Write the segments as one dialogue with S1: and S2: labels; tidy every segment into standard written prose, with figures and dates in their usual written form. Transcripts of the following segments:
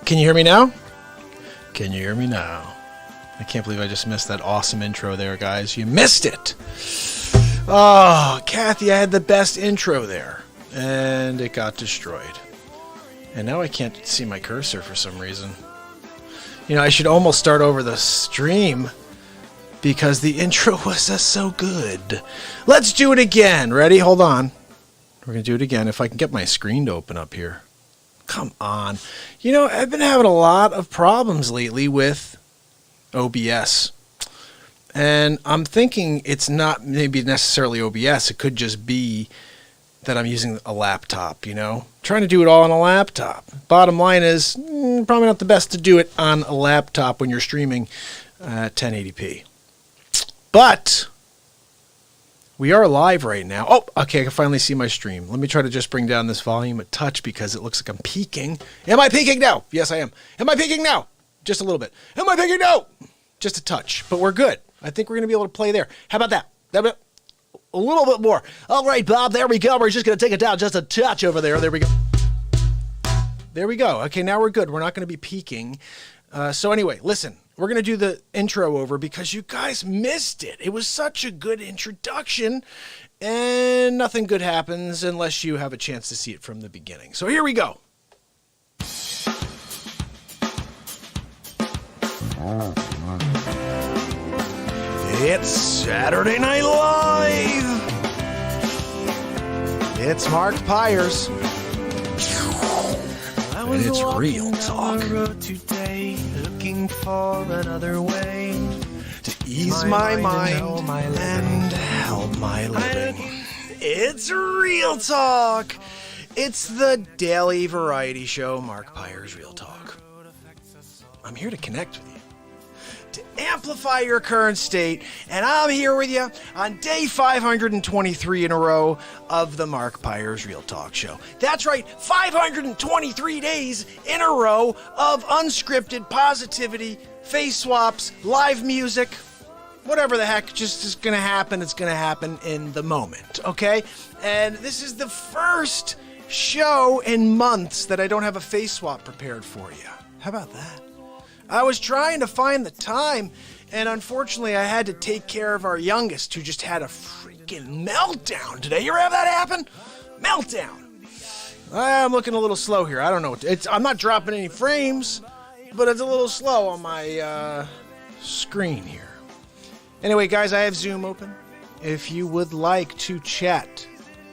S1: Can you hear me now? Can you hear me now? I can't believe I just missed that awesome intro there, guys. You missed it. Oh, Kathy, I had the best intro there. And it got destroyed. And now I can't see my cursor for some reason. You know, I should almost start over the stream because the intro was so good. Let's do it again. Ready? Hold on. We're going to do it again if I can get my screen to open up here. Come on. You know, I've been having a lot of problems lately with OBS. And I'm thinking it's not maybe necessarily OBS. It could just be that I'm using a laptop, you know? Trying to do it all on a laptop. Bottom line is, probably not the best to do it on a laptop when you're streaming at 1080p. But we are live right now. Oh, okay, I can finally see my stream. Let me try to just bring down this volume a touch because it looks like I'm peaking. Am I peaking now? Yes, I am. Am I peaking now? Just a little bit. Am I peaking now? Just a touch, but we're good. I think we're going to be able to play there. How about that? A little bit more. All right, Bob, there we go. We're just going to take it down just a touch over there. There we go. There we go. Okay, now we're good. We're not going to be peaking. So anyway, listen. We're going to do the intro over because you guys missed it. It was such a good introduction, and nothing good happens unless you have a chance to see it from the beginning. So here we go. It's Saturday Night Live. It's Mark Pyers. And it's Real Talk. Today, looking for another way to ease my mind and help my living. It's Real Talk. It's the daily variety show, Mark Pyers' Real Talk. I'm here to connect with you, to amplify your current state, and I'm here with you on day 523 in a row of the Mark Pyers Real Talk Show. That's right, 523 days in a row of unscripted positivity, face swaps, live music, whatever the heck just is going to happen, it's going to happen in the moment, okay? And this is the first show in months that I don't have a face swap prepared for you. How about that? I was trying to find the time, and unfortunately I had to take care of our youngest, who just had a freaking meltdown today. You ever have that happen? Meltdown. I'm looking a little slow here. I don't know. I'm not dropping any frames, but it's a little slow on my screen here. Anyway, guys, I have Zoom open. If you would like to chat,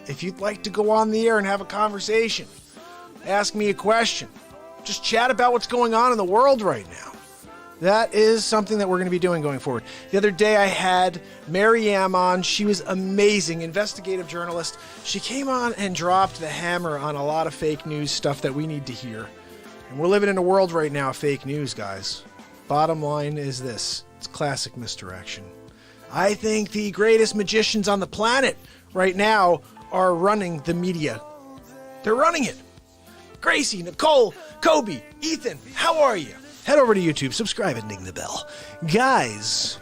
S1: if you'd like to go on the air and have a conversation, ask me a question, just chat about what's going on in the world right now. That is something that we're going to be doing going forward. The other day I had Mary Ann on. She was amazing, investigative journalist. She came on and dropped the hammer on a lot of fake news stuff that we need to hear. And we're living in a world right now of fake news, guys. Bottom line is this. It's classic misdirection. I think the greatest magicians on the planet right now are running the media. They're running it. Gracie, Nicole, Kobe, Ethan, how are you? Head over to YouTube, subscribe, and ding the bell. Guys,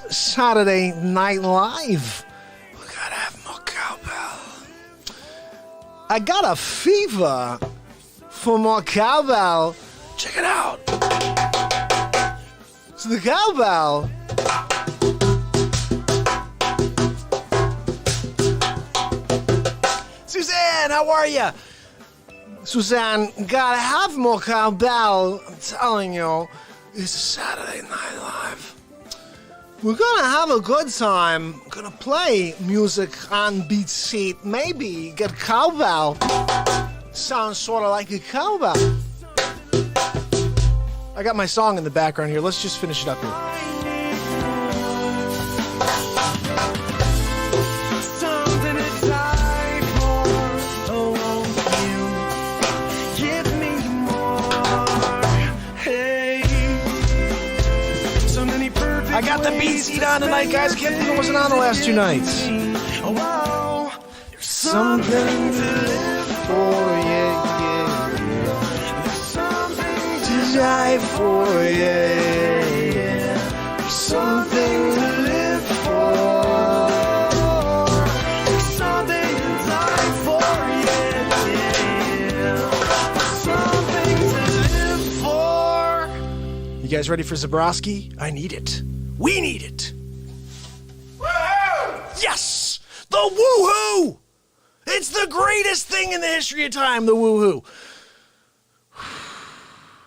S1: Saturday Night Live. We gotta have more cowbell. I got a fever for more cowbell. Check it out. It's the cowbell. Suzanne, how are you? Suzanne, gotta have more cowbell. I'm telling you, it's Saturday Night Live. We're gonna have a good time. Gonna play music on BeatSeat. Maybe get cowbell. Sounds sort of like a cowbell. I got my song in the background here. Let's just finish it up here. I got the BeatSeat on tonight, guys. I can't believe it wasn't on the last two nights. There's something to live for, yeah. There's something to die for, yeah. There's something to live for. There's something to die for, yeah. You guys ready for Zabrowski? I need it. We need it. Woohoo! Yes! The woohoo! It's the greatest thing in the history of time, the woohoo.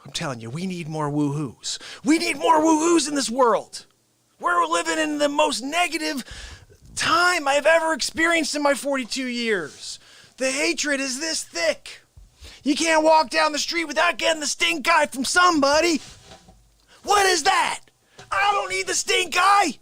S1: I'm telling you, we need more woohoos. We need more woohoos in this world. We're living in the most negative time I've ever experienced in my 42 years. The hatred is this thick. You can't walk down the street without getting the stink eye from somebody. What is that? I don't need the stink eye.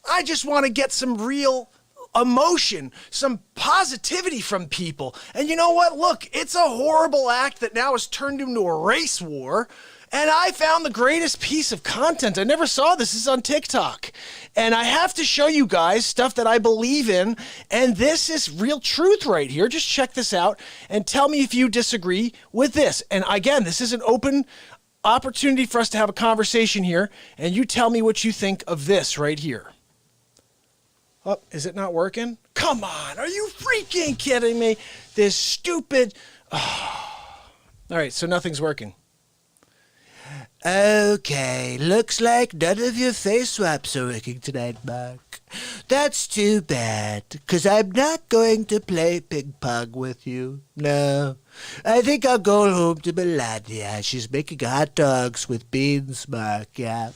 S1: I just want to get some real emotion, some positivity from people. And you know what? Look, it's a horrible act that now has turned into a race war. And I found the greatest piece of content. I never saw this. This is on TikTok. And I have to show you guys stuff that I believe in. And this is real truth right here. Just check this out and tell me if you disagree with this. And again, this is an open opportunity for us to have a conversation here. And you tell me what you think of this right here. Oh, is it not working? Come on. Are you freaking kidding me? This stupid... Oh. All right, so nothing's working. Okay, looks like none of your face swaps are working tonight, Mark. That's too bad, because I'm not going to play ping pong with you. No, I think I'll go home to Melania. She's making hot dogs with beans, Mark, yeah.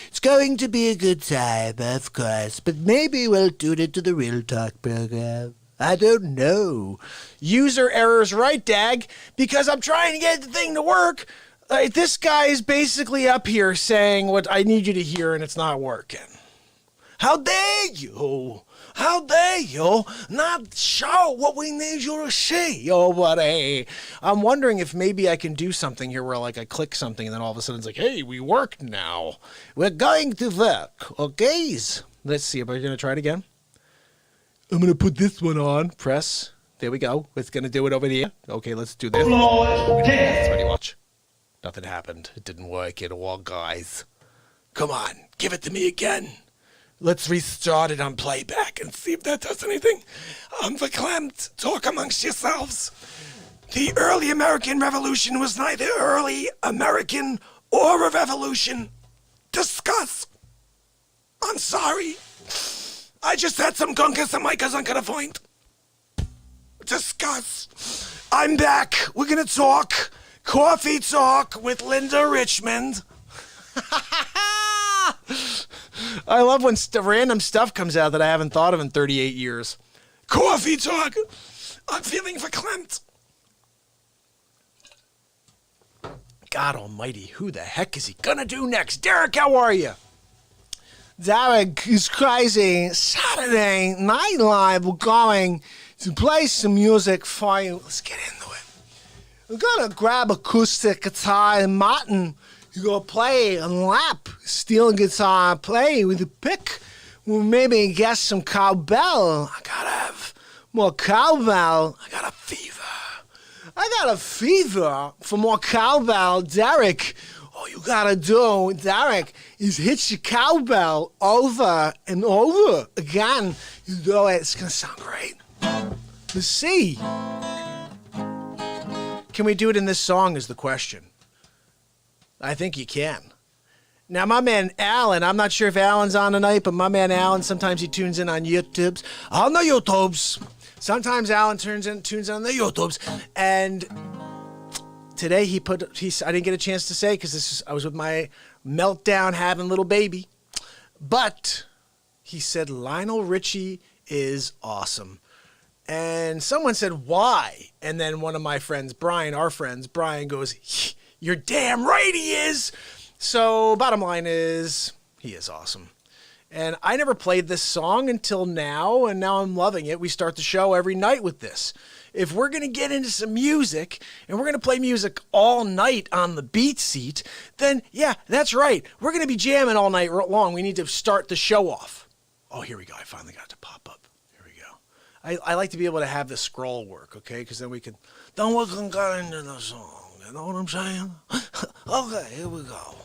S1: It's going to be a good time, of course, but maybe we'll tune into the Real Talk program. I don't know. User errors, right, Dag? Because I'm trying to get the thing to work. This guy is basically up here saying what I need you to hear, and it's not working. How dare you? How dare you not show what we need you to see, oh buddy? I'm wondering if maybe I can do something here where like I click something and then all of a sudden it's like, hey, we work now. We're going to work, okay? Let's see, are we going to try it again? I'm going to put this one on. Press. There we go. It's going to do it over here. Okay, let's do this. Ready, watch. Nothing happened. It didn't work at all, guys. Come on, give it to me again. Let's restart it on playback and see if that does anything. I'm verklempt. Talk amongst yourselves. The early American Revolution was neither early American or a revolution. Discuss. I'm sorry. I just had some gunkus and Micah's on gonna find. Discuss. I'm back. We're gonna talk. Coffee Talk with Linda Richmond. I love when random stuff comes out that I haven't thought of in 38 years. Coffee Talk. I'm feeling verklempt. God almighty, who the heck is he gonna do next? Derek, how are you?
S2: Derek is crazy. Saturday Night Live, we're going to play some music for you.
S1: Let's get into it.
S2: We're gonna grab acoustic guitar and Martin. You're gonna play a lap, steel guitar, play with a pick. We'll maybe get some cowbell.
S1: I gotta have
S2: more cowbell.
S1: I got a fever.
S2: I got a fever for more cowbell. Derek, all you gotta do, Derek, is hit your cowbell over and over again. You know it. It's gonna sound great. Let's see.
S1: Can we do it in this song is the question. I think you can. Now, my man Alan, I'm not sure if Alan's on tonight, but my man Alan, sometimes he tunes in on YouTubes. On the YouTubes. Sometimes Alan tunes in on the YouTubes. And today I didn't get a chance to say because I was with my meltdown having little baby. But he said Lionel Richie is awesome. And someone said, why? And then one of my friends, Brian, goes, you're damn right he is. So bottom line is, he is awesome. And I never played this song until now, and now I'm loving it. We start the show every night with this. If we're going to get into some music, and we're going to play music all night on the BeatSeat, then yeah, that's right. We're going to be jamming all night long. We need to start the show off. Oh, here we go. I finally got it to pop up. I like to be able to have the scroll work, okay? Because then we can get into the song. You know what I'm saying? Okay, here we go.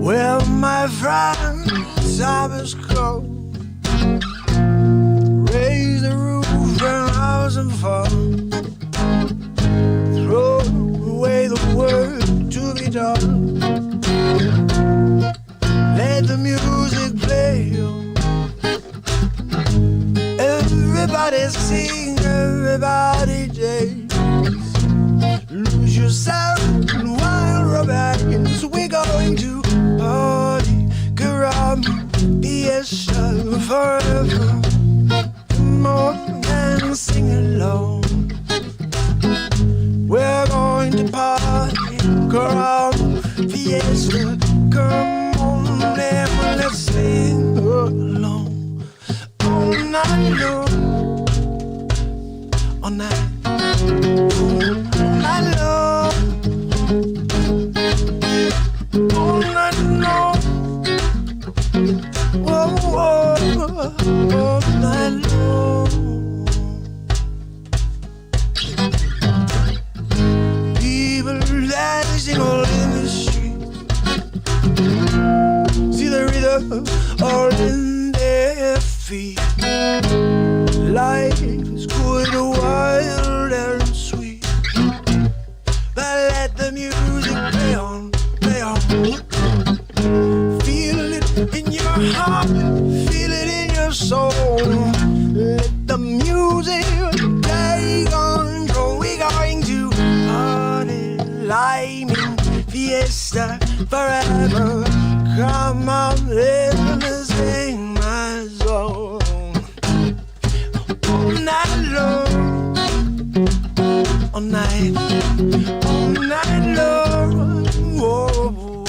S1: Well, my friend,
S2: time has come. Raise the roof and house and fun. Throw away the work to be done. Let the music play. Everybody sing, everybody dance. Lose yourself in wild romance. We're going to party, caramba, Fiesta Forever. Come on and sing along. We're going to party, caramba, Fiesta. Come on and let's sing along. All night long, all night, all night long, all night long, whoa, whoa, all night long. People dancing all in the streets, see the rhythm all in their feet. Life is good, wild and sweet, but let the music play on, play on. Feel it in your heart, feel it in your soul. Let the music take control. We're going to party, lightning, Fiesta Forever. Come on, let me sing my song. All night long, all night, all night long, whoa,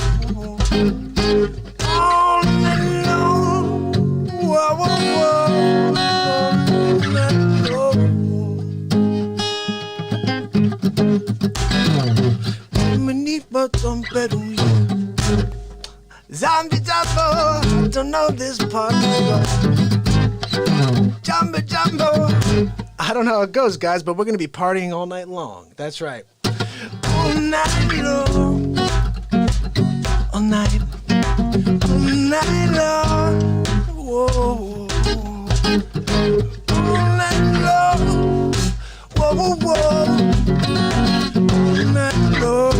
S2: all night long, whoa, whoa, whoa, all night long. Beneath my trumpet, zombie jumbo, I don't know this part. Jumbo, jumbo. I don't know how it goes, guys, but we're going to be partying all night long. That's right. All night long. All night. All night long. Whoa. All night long. Whoa, whoa, whoa. All night long.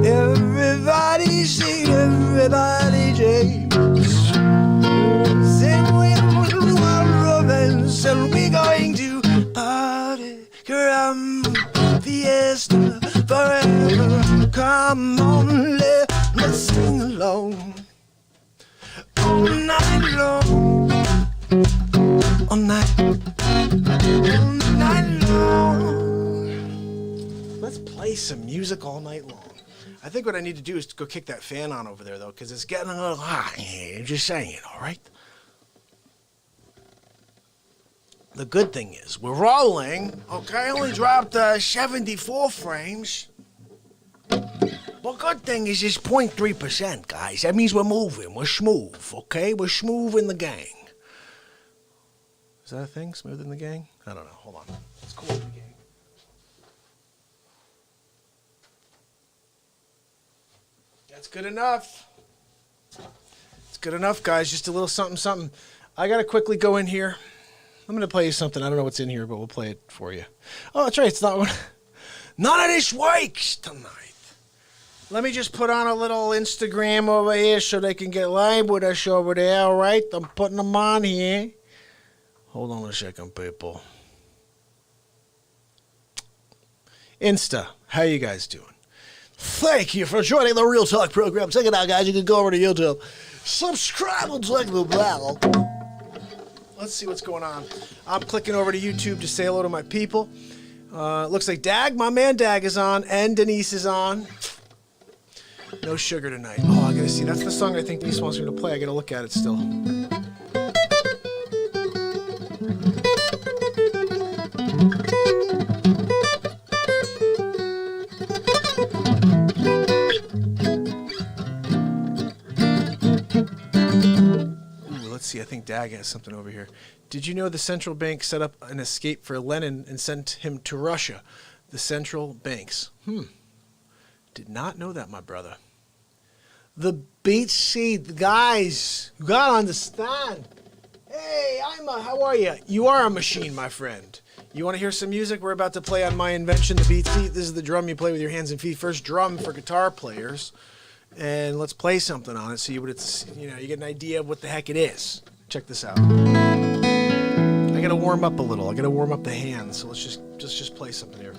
S2: Everybody sing, everybody James. Sing with one romance, and we're going to party, caramba, Fiesta Forever. Come on, let's sing along. All night long, all night, all night long. Let's play some music all night long. I think what I need to do is to go kick that fan on over there, though, because it's getting a little hot in here. Just saying, all right? The good thing is, we're rolling, okay? I only dropped 74 frames. Well, good thing is it's 0.3%, guys. That means we're moving. We're smooth, okay? We're smooth in the gang. Is that a thing? Smooth in the gang? I don't know. Hold on. It's cool in the gang. That's good enough. It's good enough, guys. Just a little something, something. I got to quickly go in here. I'm going to play you something. I don't know what's in here, but we'll play it for you. Oh, that's right. It's not one. None of this works tonight. Let me just put on a little Instagram over here so they can get live with us over there, all right? I'm putting them on here. Hold on a second, people. Insta, how you guys doing? Thank you for joining the Real Talk program. Check it out, guys. You can go over to YouTube. Subscribe and click the bell. Let's see what's going on. I'm clicking over to YouTube to say hello to my people. Looks like Dag, my man Dag is on, and Denise is on. No sugar tonight. Oh, I gotta see. That's the song I think Denise wants me to play. I gotta look at it still.
S1: see, I think Dag has something over here. Did you know the central bank set up an escape for Lenin and sent him to Russia? The central banks. Did not know that, my brother.
S2: The BeatSeat, guys, you gotta understand. Hey, how are you?
S1: You are a machine, my friend. You want to hear some music? We're about to play on my invention, the BeatSeat. This is the drum you play with your hands and feet. First drum for guitar players. And let's play something on it, see what it's, you get an idea of what the heck it is. Check this out. I gotta warm up a little. I gotta warm up the hands. So let's just play something here.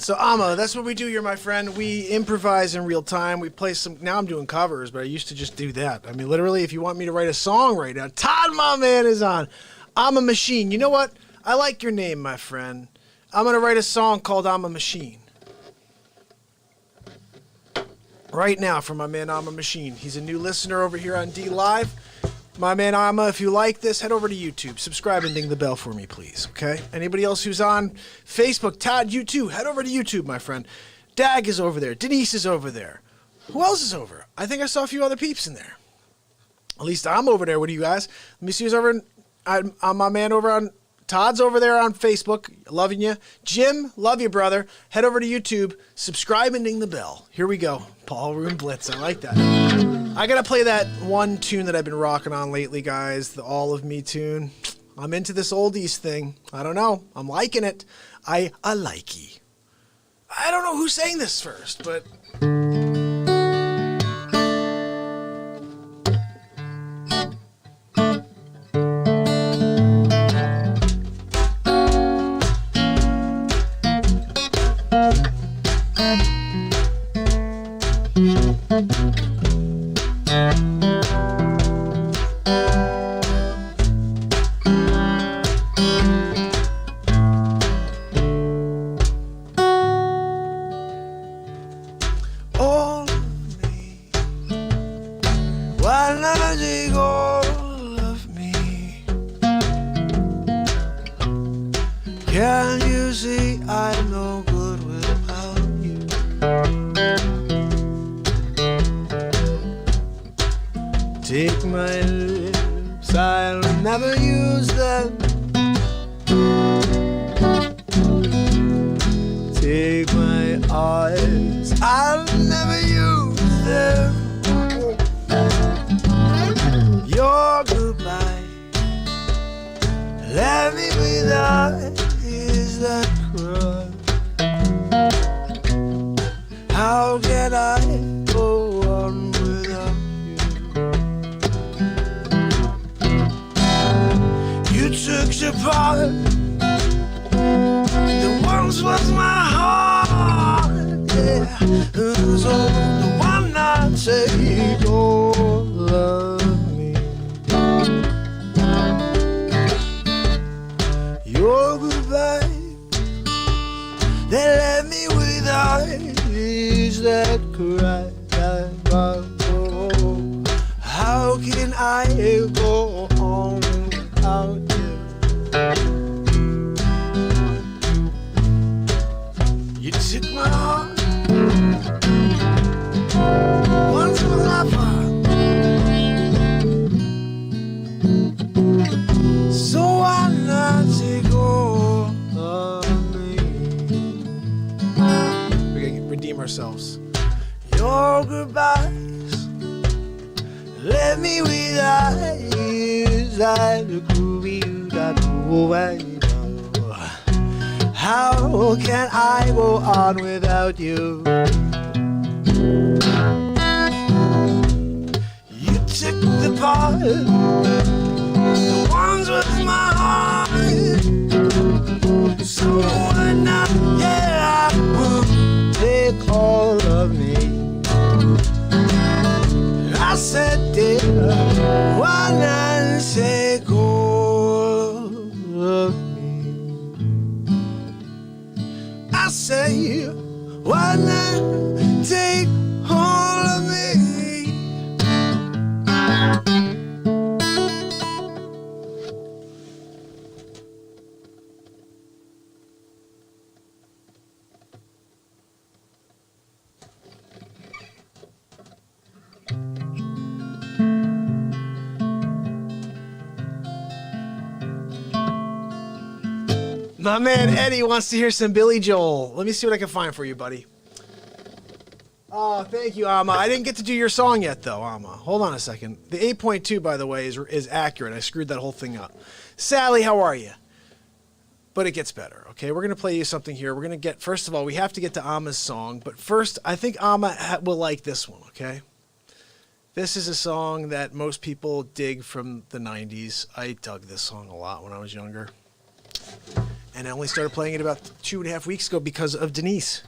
S1: So, Amma, that's what we do here, my friend. We improvise in real time. We play some... Now I'm doing covers, but I used to just do that. I mean, literally, if you want me to write a song right now, Todd, my man, is on. I'm a Machine. You know what? I like your name, my friend. I'm going to write a song called I'm a Machine. Right now for my man, I'm a Machine. He's a new listener over here on D Live. My man Amma, if you like this, head over to YouTube. Subscribe and ding the bell for me, please, okay? Anybody else who's on Facebook, Todd, you too. Head over to YouTube, my friend. Dag is over there. Denise is over there. Who else is over? I think I saw a few other peeps in there. At least I'm over there. What do you guys? Let me see who's over. I'm my man over on... Todd's over there on Facebook. Loving you. Jim, love you, brother. Head over to YouTube. Subscribe and ding the bell. Here we go. Ballroom Blitz. I like that. I got to play that one tune that I've been rocking on lately, guys. The All of Me tune. I'm into this oldies thing. I don't know. I'm liking it. I likey. I don't know who sang this first, but... Take my lips, I'll never use them. Take my eyes, I'll never use them. Your goodbye, let me without, is that cruel? How can I go on without you? You took apart the once was my heart, yeah. So the one I take all of me. Your goodbye, they left me without, is that correct? How can I go on without you? You took my heart, once was my heart, so why not take all of me? We gotta redeem ourselves. Your goodbyes let me with eyes that could be that way.
S2: How can I go on without you? You took the part, the ones with my heart. So why not? Yeah, I will take all of me. I said, dear, why not take all of me? I say, why not take all of me? My man Eddie wants to hear some Billy Joel. Let me see what I can find for you, buddy. Oh, thank you, Amma. I didn't get to do your song yet, though, Amma. Hold on a second. The 8.2, by the way, is accurate. I screwed that whole thing up. Sally, how are you? But it gets better, okay? We're going to play you something here. We're going to get, first of all, we have to get to Amma's song. But first, I think Amma will like this one, okay? This is a song that most people dig from the 90s. I dug this song a lot when I was younger. And I only started playing it about 2.5 weeks ago because of Denise.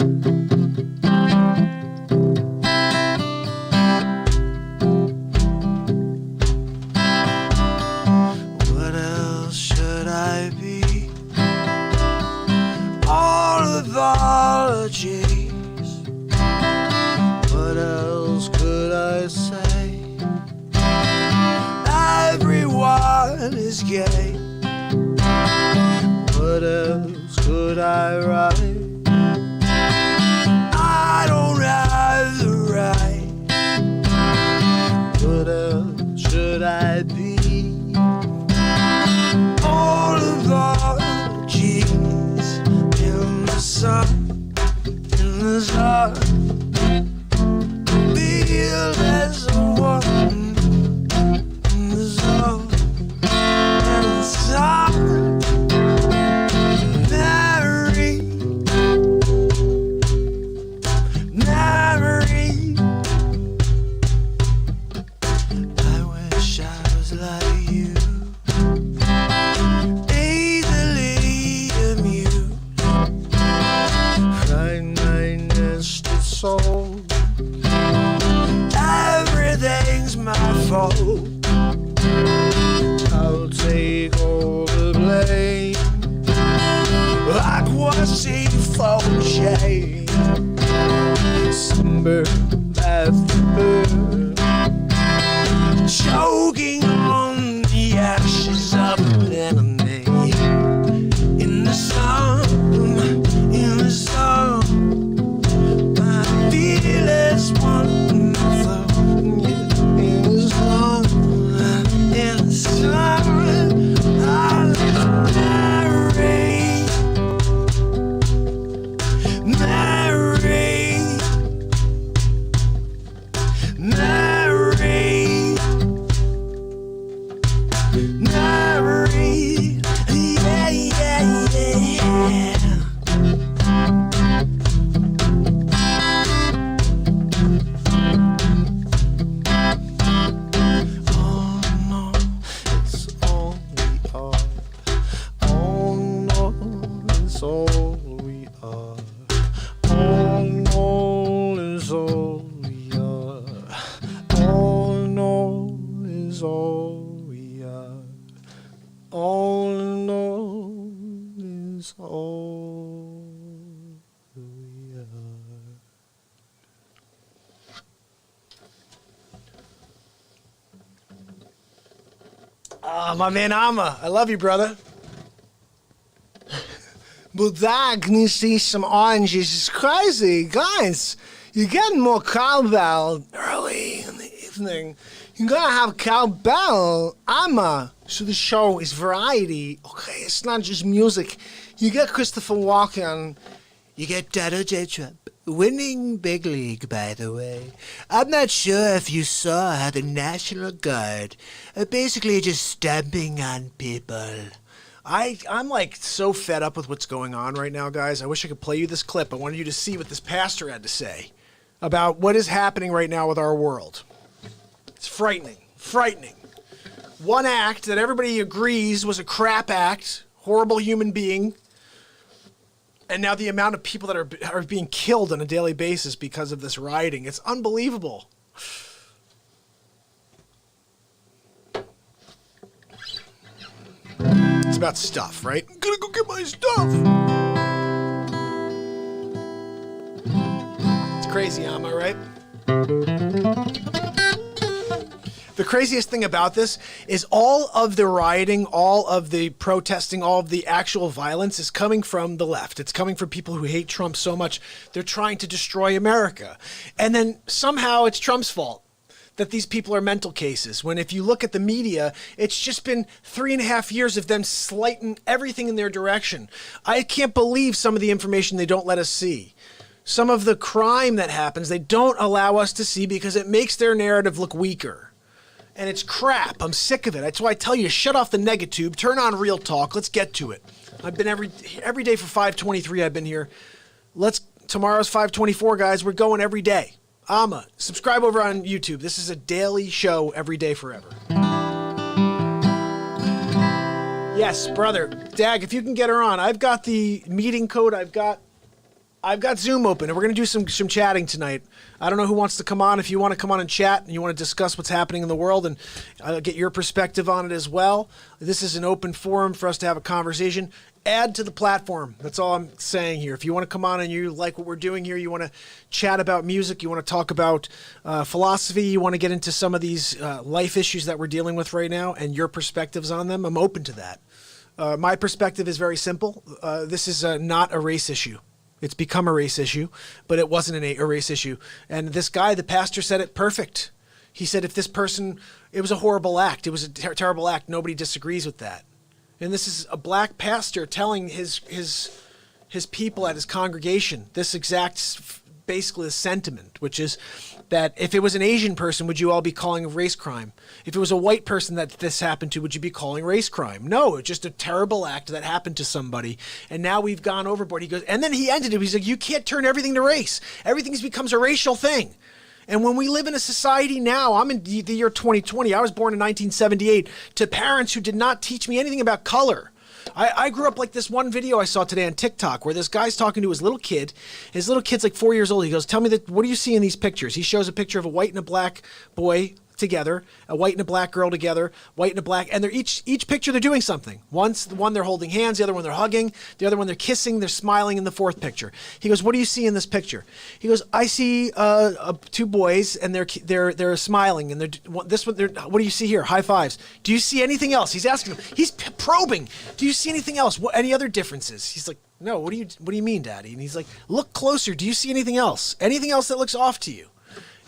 S2: What else should I be? All apologies. What else could I say? Everyone is gay. What else could I write? I don't have the right. What else should I be? All apologies in the sun, in the sun. Feel as one in the sun, in the sun. Everything's my fault. I'll take all the blame. Like voici for shame. Somber after choking on the ashes of an enemy. In the sun, in the sun, I feel as one. My man Amma, I love you, brother. Bulldog can see some oranges. It's crazy. Guys, you're getting more cowbell early in the evening. You gotta have cowbell. Amma. So the show is variety. Okay, it's not just music. You get Christopher Walken. You get Donald J. Trump. Winning big league, by the way. I'm not sure if you saw how the National Guard are basically just stamping on people I'm like so fed up with what's going on right now, guys. I wish I could play you this clip. I wanted you to see what this pastor had to say about what is happening right now with our world. It's frightening, frightening. One act that everybody agrees was a crap act, horrible human being, and now the amount of people that are being killed on a daily basis because of this rioting. It's unbelievable. It's about stuff, right? I'm gonna go get my stuff. It's crazy, am I right? The craziest thing about this is all of the rioting, all of the protesting, all of the actual violence is coming from the left. It's coming from people who hate Trump so much. They're trying to destroy America. And then somehow it's Trump's fault that these people are mental cases. When if you look at the media, it's just been 3.5 years of them slighting everything in their direction. I can't believe some of the information they don't let us see. Some of the crime that happens, they don't allow us to see because it makes their narrative look weaker. And it's crap. I'm sick of it. That's why I tell you, shut off the negatube, turn on Real Talk. Let's get to it. I've been every day for 523. I've been here. Tomorrow's 524, guys. We're going every day. Subscribe over on YouTube. This is a daily show every day forever. Yes, brother. Dag, if you can get her on. I've got the meeting code. I've got Zoom open, and we're going to do some chatting tonight. I don't know who wants to come on. If you want to come on and chat and you want to discuss what's happening in the world and get your perspective on it as well, this is an open forum for us to have a conversation. Add to the platform. That's all I'm saying here. If you want to come on and you like what we're doing here, you want to chat about music, you want to talk about philosophy, you want to get into some of these life issues that we're dealing with right now and your perspectives on them, I'm open to that. My perspective is very simple. This is not a race issue. It's become a race issue, but it wasn't a race issue. And this guy, the pastor, said it perfect. He said if this person, it was a horrible act. It was a terrible act. Nobody disagrees with that. And this is a black pastor telling his people at his congregation this exact, basically the sentiment, which is that if it was an Asian person, would you all be calling a race crime? If it was a white person that this happened to, would you be calling race crime? No, it's just a terrible act that happened to somebody. And now we've gone overboard. He goes, and then he ended it. He's like, you can't turn everything to race. Everything becomes a racial thing. And when we live in a society now, I'm in the year 2020. I was born in 1978 to parents who did not teach me anything about color. I grew up like this one video I saw today on TikTok where this guy's talking to his little kid. His little kid's like 4 years old. He goes, tell me, what do you see in these pictures? He shows a picture of a white and a black boy together, a white and a black girl together, white and a black, and they're each picture they're doing something. Once the one they're holding hands, the other one they're hugging, the other one they're kissing, they're smiling in the fourth picture. He goes, what do you see in this picture? He goes, I see two boys and they're smiling and what do you see here? High fives. Do you see anything else? He's asking him. He's probing. Do you see anything else? Any other differences? He's like, no. What do you mean, Daddy? And he's like, look closer. Do you see anything else? Anything else that looks off to you?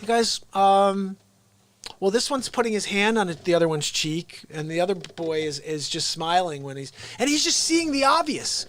S2: You guys, well, this one's putting his hand on the other one's cheek, and the other boy is just smiling he's just seeing the obvious.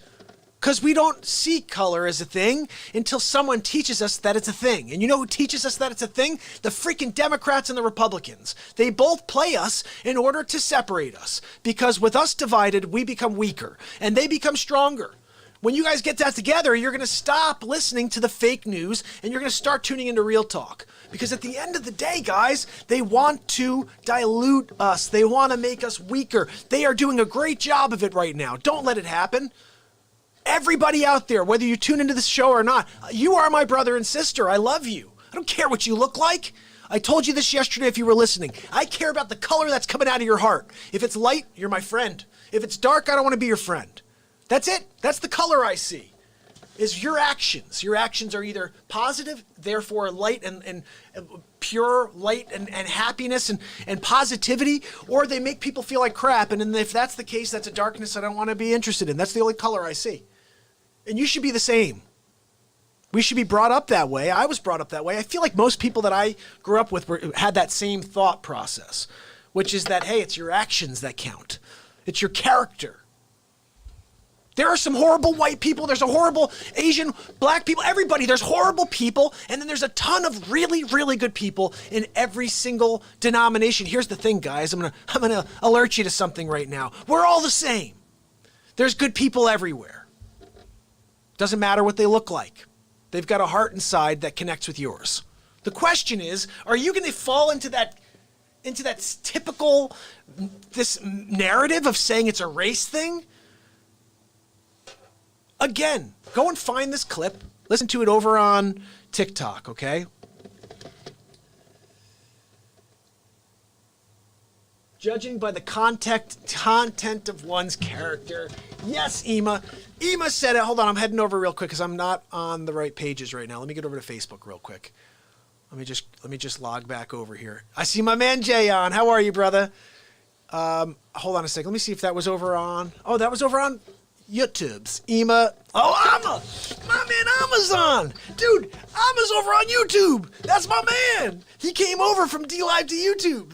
S2: Because we don't see color as a thing until someone teaches us that it's a thing. And you know who teaches us that it's a thing? The freaking Democrats and the Republicans. They both play us in order to separate us. Because with us divided, we become weaker, and they become stronger. When you guys get that together, you're going to stop listening to the fake news, and you're going to start tuning into Real Talk. Because at the end of the day, guys, they want to dilute us. They want to make us weaker. They are doing a great job of it right now. Don't let it happen. Everybody out there, whether you tune into this show or not, you are my brother and sister. I love you. I don't care what you look like. I told you this yesterday if you were listening. I care about the color that's coming out of your heart. If it's light, you're my friend. If it's dark, I don't want to be your friend. That's it. That's the color I see. Is your actions. Your actions are either positive, therefore light and pure light and happiness and positivity, or they make people feel like crap. And if that's the case, that's a darkness I don't want to be interested in. That's the only color I see. And you should be the same. We should be brought up that way. I was brought up that way. I feel like most people that I grew up with had that same thought process, which is that, hey, it's your actions that count. It's your character. There are some horrible white people. There's a horrible Asian, black people, everybody. There's horrible people. And then there's a ton of really, really good people in every single denomination. Here's the thing, guys. I'm gonna alert you to something right now. We're all the same.
S1: There's good people everywhere. Doesn't matter what they look like. They've got a heart inside that connects with yours. The question is, are you going to fall into that typical, this narrative of saying it's a race thing? Again, go and find this clip. Listen to it over on TikTok, okay? Judging by the content of one's character. Yes, Ema. Ema said it. Hold on, I'm heading over real quick because I'm not on the right pages right now. Let me get over to Facebook real quick. Let me just log back over here. I see my man Jay on. How are you, brother? Hold on a second. Let me see if that was over on. Oh, that was over on YouTube's. Ema. Oh, Amma. My man Amma's on. Dude, Amma's over on YouTube. That's my man. He came over from D-Live to YouTube.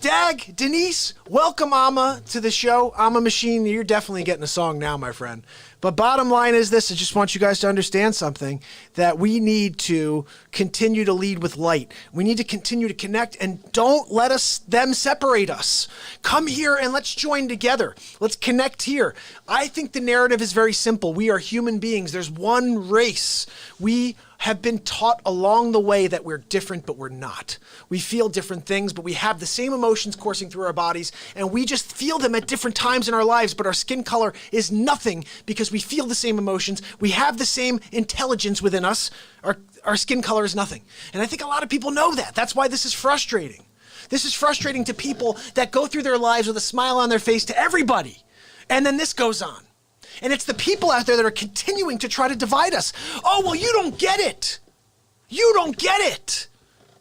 S1: Dag, Denise, welcome Amma to the show. Amma Machine, you're definitely getting a song now, my friend. But bottom line is this, I just want you guys to understand something, that we need to continue to lead with light. We need to continue to connect, and don't let them separate us. Come here and let's join together. Let's connect here. I think the narrative is very simple. We are human beings. There's one race. We have been taught along the way that we're different, but we're not. We feel different things, but we have the same emotions coursing through our bodies, and we just feel them at different times in our lives, but our skin color is nothing because we feel the same emotions. We have the same intelligence within us. Our skin color is nothing. And I think a lot of people know that. That's why this is frustrating. This is frustrating to people that go through their lives with a smile on their face to everybody. And then this goes on. And it's the people out there that are continuing to try to divide us. Oh, well, you don't get it. You don't get it.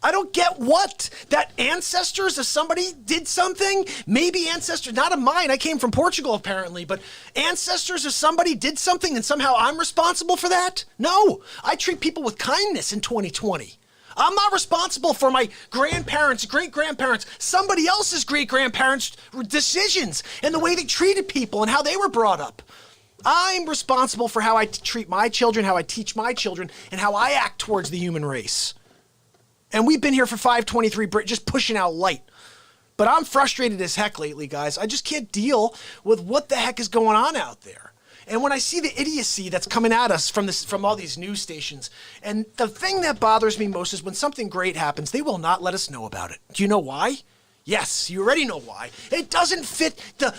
S1: I don't get what? That ancestors of somebody did something? Maybe ancestors, not of mine. I came from Portugal, apparently. But ancestors of somebody did something and somehow I'm responsible for that? No. I treat people with kindness in 2020. I'm not responsible for my grandparents, great-grandparents, somebody else's great-grandparents' decisions and the way they treated people and how they were brought up. I'm responsible for how I treat my children, how I teach my children, and how I act towards the human race. And we've been here for 523, just pushing out light. But I'm frustrated as heck lately, guys. I just can't deal with what the heck is going on out there. And when I see the idiocy that's coming at us from all these news stations, and the thing that bothers me most is when something great happens, they will not let us know about it. Do you know why? Yes, you already know why. It doesn't fit the,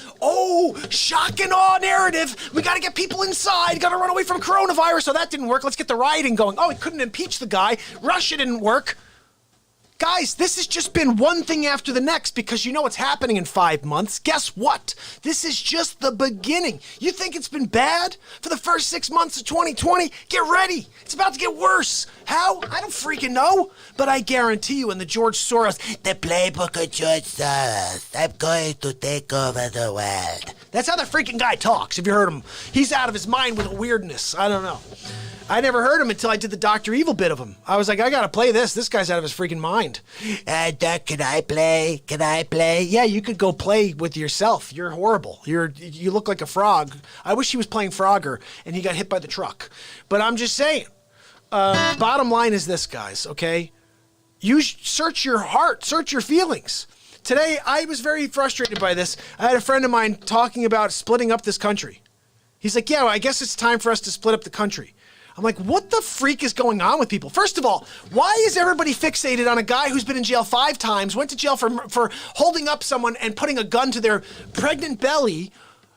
S1: shock and awe narrative. We got to get people inside, got to run away from coronavirus. So that didn't work. Let's get the rioting going. Oh, he couldn't impeach the guy. Russia didn't work. Guys, this has just been one thing after the next because you know what's happening in 5 months. Guess what? This is just the beginning. You think it's been bad for the first 6 months of 2020? Get ready. It's about to get worse. How? I don't freaking know. But I guarantee you in the George Soros, the playbook of George Soros, I'm going to take over the world. That's how the freaking guy talks. Have you heard him? He's out of his mind with a weirdness. I don't know. I never heard him until I did the Dr. Evil bit of him. I was like, I gotta play this. This guy's out of his freaking mind. Doc, can I play? Can I play? Yeah, you could go play with yourself. You're horrible. You look like a frog. I wish he was playing Frogger and he got hit by the truck. But I'm just saying. Bottom line is this, guys, okay? You search your heart, search your feelings. Today, I was very frustrated by this. I had a friend of mine talking about splitting up this country. He's like, yeah, well, I guess it's time for us to split up the country. I'm like, what the freak is going on with people? First of all, why is everybody fixated on a guy who's been in jail 5 times, went to jail for holding up someone and putting a gun to their pregnant belly?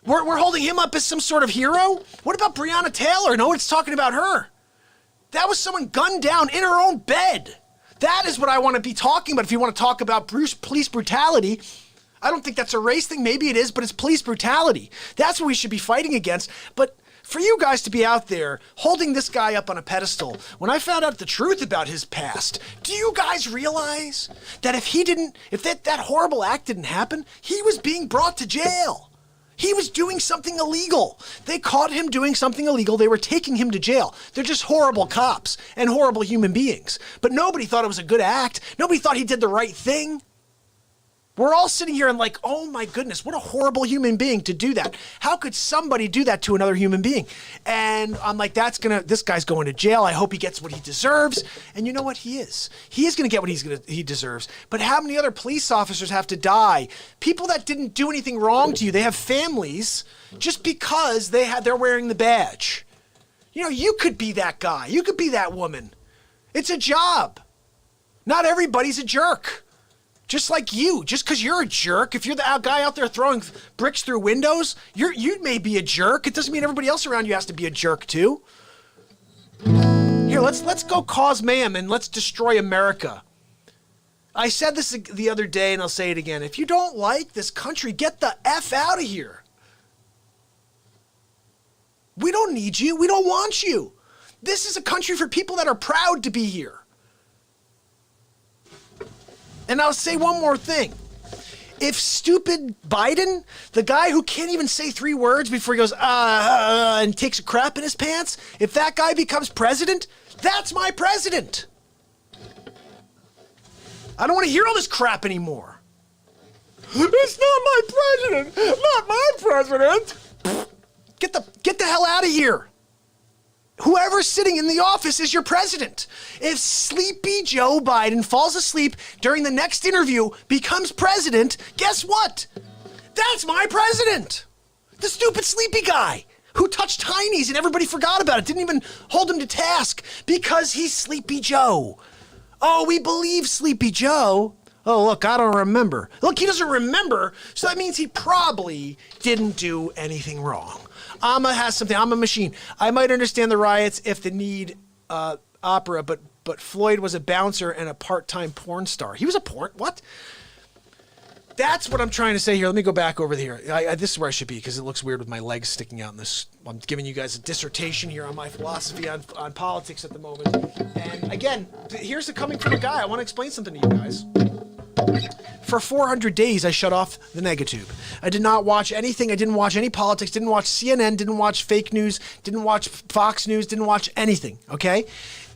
S1: We're holding him up as some sort of hero? What about Breonna Taylor? No one's talking about her. That was someone gunned down in her own bed. That is what I want to be talking about. If you want to talk about police brutality, I don't think that's a race thing. Maybe it is, but it's police brutality. That's what we should be fighting against. But for you guys to be out there holding this guy up on a pedestal, when I found out the truth about his past, do you guys realize that if that horrible act didn't happen, he was being brought to jail? He was doing something illegal. They caught him doing something illegal. They were taking him to jail. They're just horrible cops and horrible human beings. But nobody thought it was a good act. Nobody thought he did the right thing. We're all sitting here and like, oh my goodness, what a horrible human being to do that. How could somebody do that to another human being? And I'm like, this guy's going to jail. I hope he gets what he deserves. And you know what? He is. He is going to get what he deserves. But how many other police officers have to die? People that didn't do anything wrong to you. They have families just because they're wearing the badge. You know, you could be that guy. You could be that woman. It's a job. Not everybody's a jerk. Just like you, just because you're a jerk, if you're the guy out there throwing bricks through windows, you may be a jerk. It doesn't mean everybody else around you has to be a jerk too. Here, let's go cause mayhem and let's destroy America. I said this the other day and I'll say it again. If you don't like this country, get the F out of here. We don't need you. We don't want you. This is a country for people that are proud to be here. And I'll say one more thing. If stupid Biden, the guy who can't even say 3 words before he goes, and takes a crap in his pants, if that guy becomes president, that's my president. I don't want to hear all this crap anymore. It's not my president. Not my president. Get the hell out of here. Whoever's sitting in the office is your president. If Sleepy Joe Biden falls asleep during the next interview, becomes president, guess what? That's my president. The stupid sleepy guy who touched Heinies and everybody forgot about it, didn't even hold him to task because he's Sleepy Joe. Oh, we believe Sleepy Joe. Oh, look, I don't remember. Look, he doesn't remember, so that means he probably didn't do anything wrong. Amma has something. I'm a machine. I might understand the riots if they need opera, but Floyd was a bouncer and a part-time porn star. He was a porn... What? That's what I'm trying to say here. Let me go back over here. This is where I should be because it looks weird with my legs sticking out in this. I'm giving you guys a dissertation here on my philosophy on politics at the moment. And again, here's the coming from a guy. I want to explain something to you guys. For 400 days, I shut off the negatube. I did not watch anything. I didn't watch any politics, didn't watch CNN, didn't watch fake news, didn't watch Fox News, didn't watch anything, okay?